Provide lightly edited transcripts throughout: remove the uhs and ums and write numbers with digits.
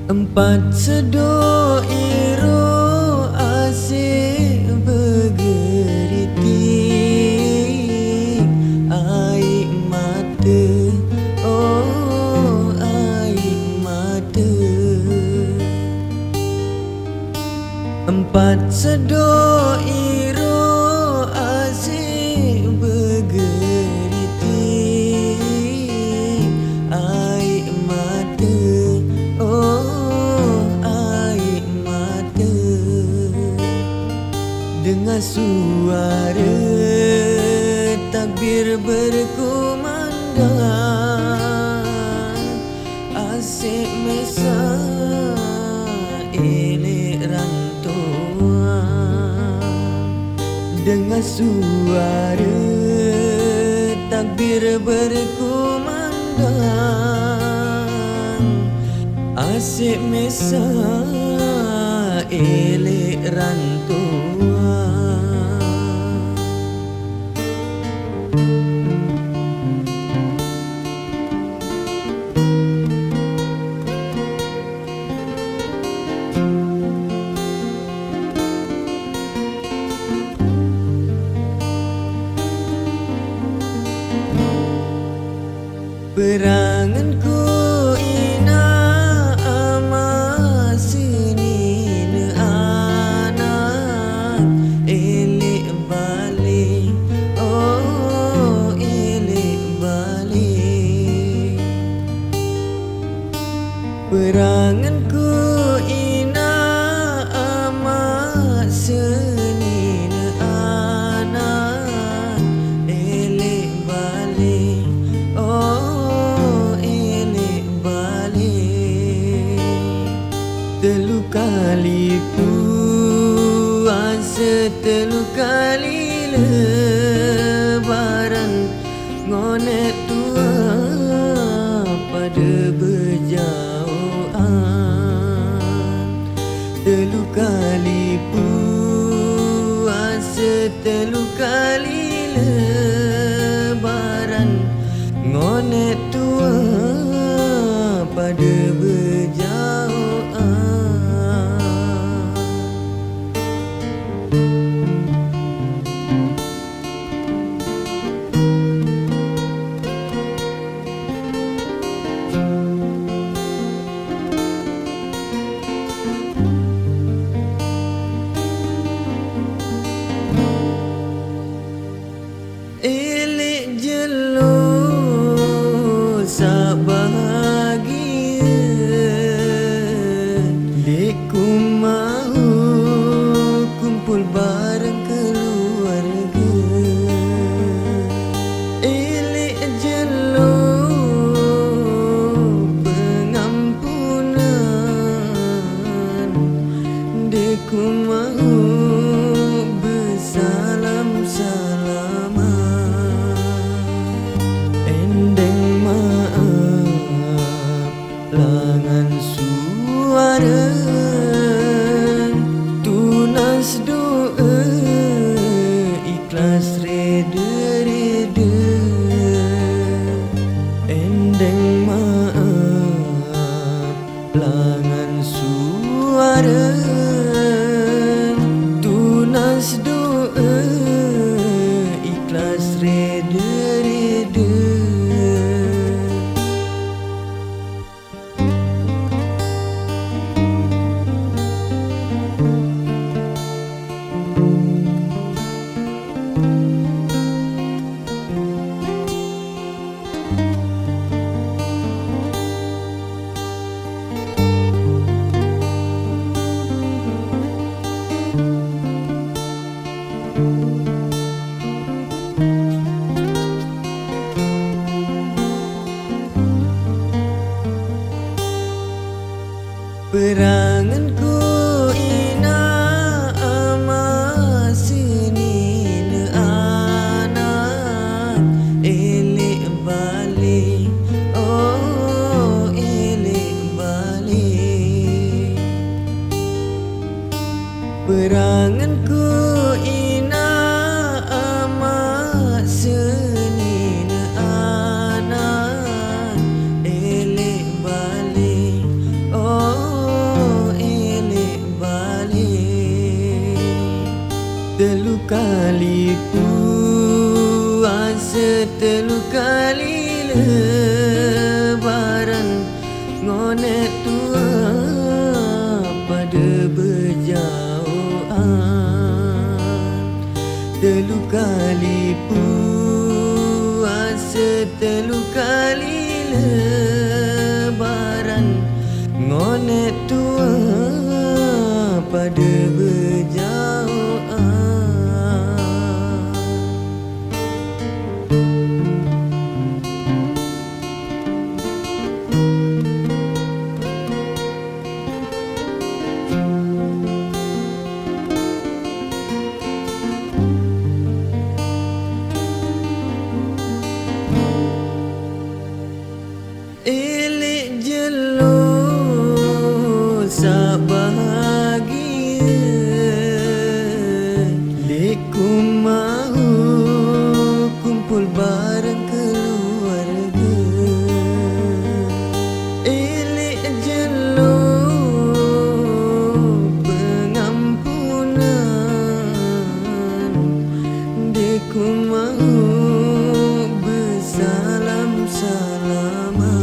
Empat seduh iru asyik bergeritik air mata, oh air mata. Empat seduh iru asyik bergeritik air mata, dengan suara takbir berkumandang, asyik mesra elok rantauan. Dengan suara takbir berkumandang, asyik mesra elok rantauan. Beranganku ina amat seni ne anak elok balik, oh elok balik. Beranganku ina amat seni ne anak elok balik, oh telu kali puasa, telu kali lebaran, ngonek tua pada berjauhan. Telu kali puasa, telu kali lebaran, ngonek tua pada berjauhan. Elok jelo sabahagia, deku mahu kumpul bareng keluarga. Elok jelo pengampunan, deku mahu bersalam-salaman. Endeng maaf langan suara, tunas doa ikhlas reda-reda. Endeng maaf langan suara, tunas doa ikhlas reda-reda. Beranganku ina amat seni ne anak elok balik, oh elok balik. Peranganku ina amat seni ne anan elek balik, oh elek balik. Telu kali puasa, telu kali lebaran, ngonek tua pada berjauhan. Telu kali puasa, telu kali lebaran, ngonek tua pada berjauhan. Elek jelo sak bahagia, leku mahu kumpul bareng keluarga. Elek jelo pengampunan, deku mahu bersalam-salaman.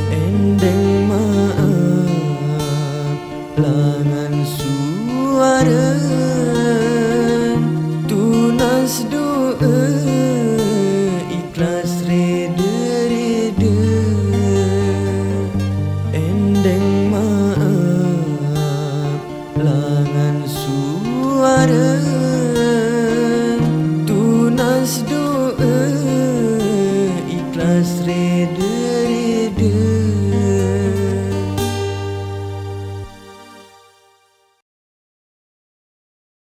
Endeng maaf langan suara, tunas doa ikhlas reda-reda. Endeng maaf langan suara, tunas doa ikhlas reda.